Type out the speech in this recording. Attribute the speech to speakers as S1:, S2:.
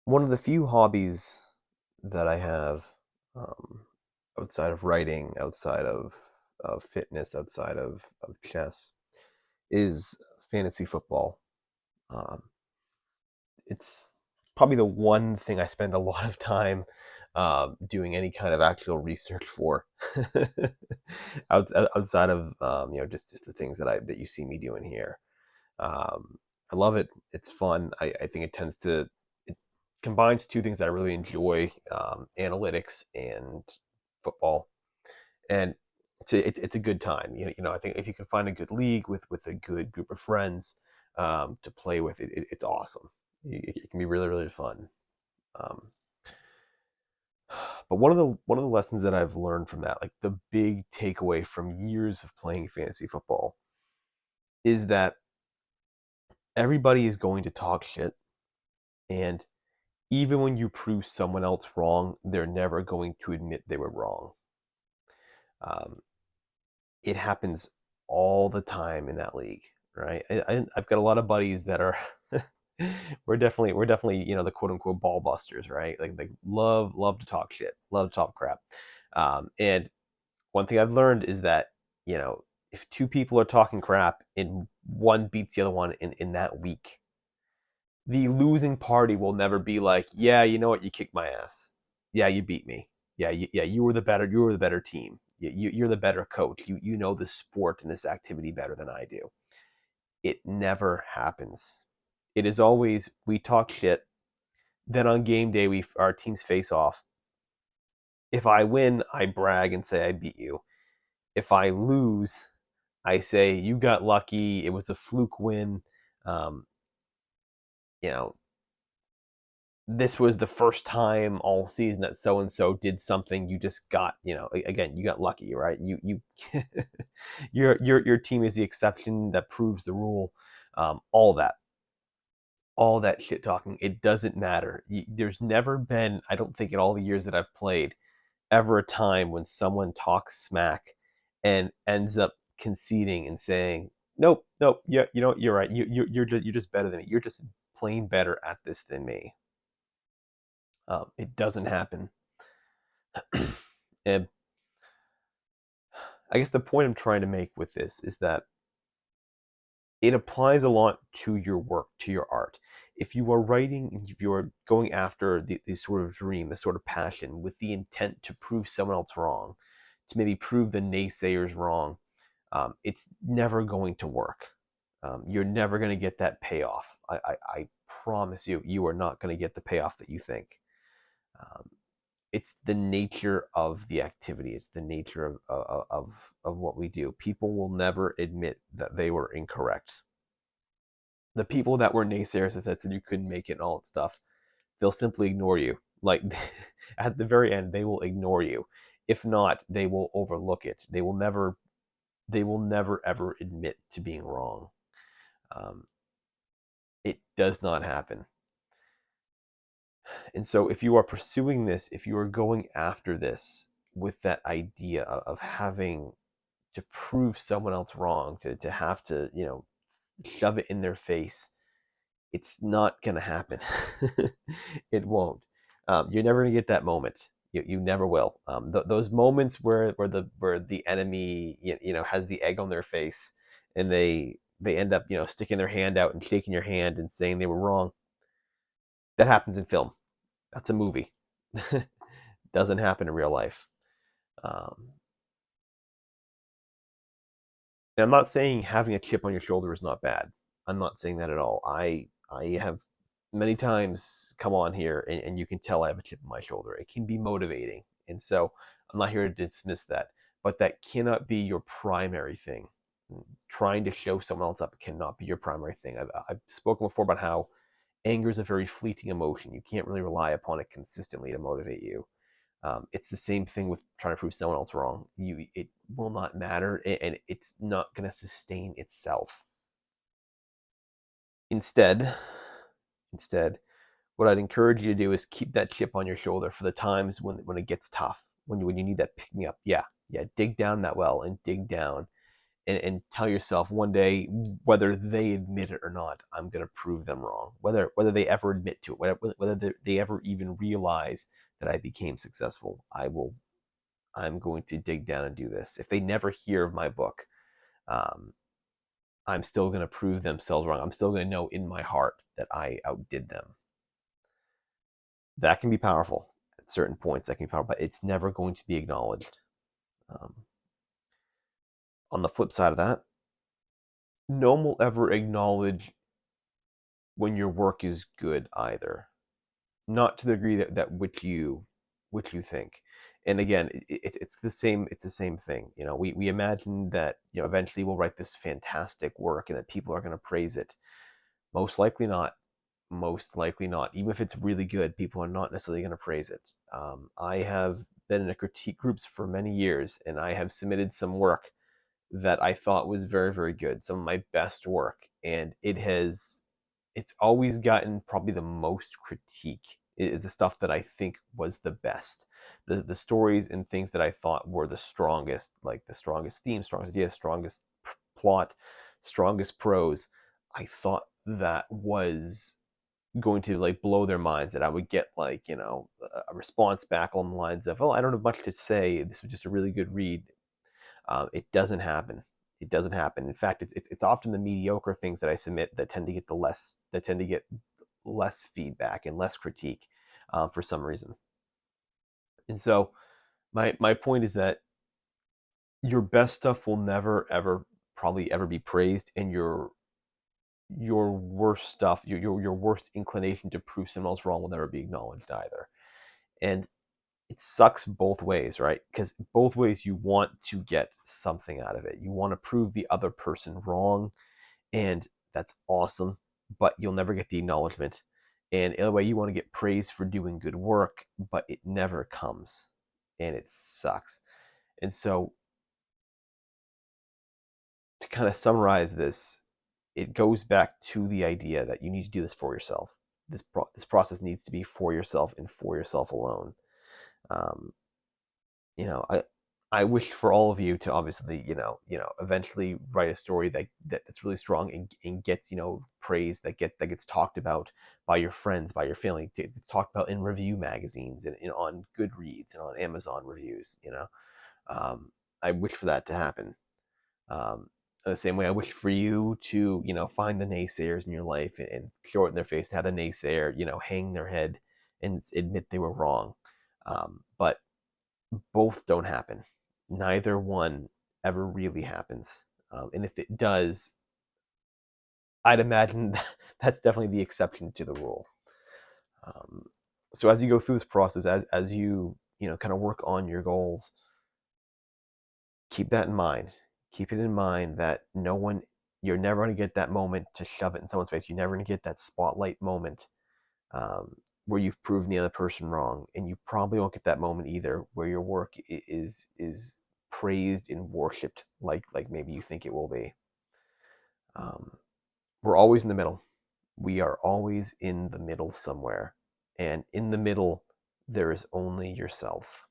S1: One of the few hobbies that I have, um, outside of writing, outside of fitness, outside of chess, is fantasy football. Um, it's probably the one thing I spend a lot of time doing any kind of actual research for, outside of just the things that you see me doing here. Um, I love it. It's fun. I think it combines two things that I really enjoy: analytics and football, and it's a good time. I think if you can find a good league with a good group of friends to play with, it's awesome. It can be really really fun. Um, but one of the lessons that I've learned from that, like the big takeaway from years of playing fantasy football, is that everybody is going to talk shit, and even when you prove someone else wrong, they're never going to admit they were wrong. Um, it happens all the time in that league, right? I've got a lot of buddies that are we're definitely the quote unquote ball busters, right? Like they love to talk shit, love to talk crap. And one thing I've learned is that you know if two people are talking crap and one beats the other one in that week, the losing party will never be like, yeah, you know what, you kicked my ass. Yeah, you beat me. Yeah, you were the better team. You're the better coach. You know the sport and this activity better than I do. It never happens. It is always we talk shit. Then on game day, our teams face off. If I win, I brag and say I beat you. If I lose, I say you got lucky. It was a fluke win. Um, you know, this was the first time all season that so and so did something. You just got, again, you got lucky, right? You your team is the exception that proves the rule. All that shit talking, it doesn't matter. There's never been, I don't think, in all the years that I've played, ever a time when someone talks smack and ends up conceding and saying, "Nope, nope, yeah, you're right. You're just better than me. You're just plain better at this than me." It doesn't happen. And I guess the point I'm trying to make with this is that it applies a lot to your work, to your art. If you are writing, if you're going after the sort of dream, the sort of passion with the intent to prove someone else wrong, to maybe prove the naysayers wrong, it's never going to work. You're never going to get that payoff. I promise you, you are not going to get the payoff that you think. Um, it's the nature of the activity. It's the nature of what we do. People will never admit that they were incorrect. The people that were naysayers that said you couldn't make it and all that stuff, they'll simply ignore you. Like at the very end, they will ignore you. If not, they will overlook it. They will never ever admit to being wrong. Um, it does not happen. And so, if you are pursuing this, if you are going after this with that idea of having to prove someone else wrong, to have to, shove it in their face, it's not going to happen. It won't. You're never going to get that moment. You never will. Those moments where the enemy has the egg on their face, and they end up sticking their hand out and shaking your hand and saying they were wrong. That happens in film. That's a movie. Doesn't happen in real life. Um, and I'm not saying having a chip on your shoulder is not bad. I'm not saying that at all. I have many times come on here and you can tell I have a chip on my shoulder. It can be motivating. And so I'm not here to dismiss that. But that cannot be your primary thing. Trying to show someone else up cannot be your primary thing. I've spoken before about how anger is a very fleeting emotion. You can't really rely upon it consistently to motivate you. It's the same thing with trying to prove someone else wrong. It will not matter, and it's not going to sustain itself. Instead, instead, what I'd encourage you to do is keep that chip on your shoulder for the times when it gets tough, when you need that pick me up. Yeah, dig down that well and dig down and tell yourself one day, whether they admit it or not, I'm going to prove them wrong. Whether they ever admit to it, whether they ever even realize that I became successful, I'm going to dig down and do this. If they never hear of my book, um, I'm still going to prove themselves wrong. I'm still going to know in my heart that I outdid them. That can be powerful at certain points. That can be powerful, but it's never going to be acknowledged. Um, on the flip side of that, no one will ever acknowledge when your work is good either. Not to the degree that which you think. And again, it's the same thing. We imagine that eventually we'll write this fantastic work and that people are going to praise it. Most likely not. Most likely not. Even if it's really good, people are not necessarily going to praise it. I have been in a critique groups for many years, and I have submitted some work that I thought was very, very good, some of my best work, and it's always gotten probably the most critique. Is the stuff that I think was the best. The stories and things that I thought were the strongest, like the strongest theme, strongest idea, strongest plot, strongest prose. I thought that was going to like blow their minds, that I would get like a response back on the lines of, "Oh, I don't have much to say. This was just a really good read." It doesn't happen. It doesn't happen. In fact, it's often the mediocre things that I submit that tend to get less feedback and less critique for some reason. And so my point is that your best stuff will never ever probably ever be praised, and your worst stuff, your worst inclination to prove someone else wrong will never be acknowledged either. And it sucks both ways, right? Because both ways you want to get something out of it. You want to prove the other person wrong, and that's awesome, but you'll never get the acknowledgement. And the other way, you want to get praised for doing good work, but it never comes, and it sucks. And so, to kind of summarize this, it goes back to the idea that you need to do this for yourself. This process needs to be for yourself and for yourself alone. Um, I wish for all of you to obviously eventually write a story that's really strong and gets praise, that gets talked about by your friends, by your family, talked about in review magazines and on Goodreads and on Amazon reviews. I wish for that to happen. The same way I wish for you to find the naysayers in your life and throw it in their face and have the naysayer hang their head and admit they were wrong. But both don't happen. Neither one ever really happens. And if it does, I'd imagine that's definitely the exception to the rule. Um, so as you go through this process, as you kind of work on your goals, keep that in mind. Keep it in mind that you're never going to get that moment to shove it in someone's face. You're never going to get that spotlight moment um, where you've proven the other person wrong, and you probably won't get that moment either where your work is praised and worshipped like maybe you think it will be. Um, we're always in the middle. We are always in the middle somewhere, and in the middle there is only yourself.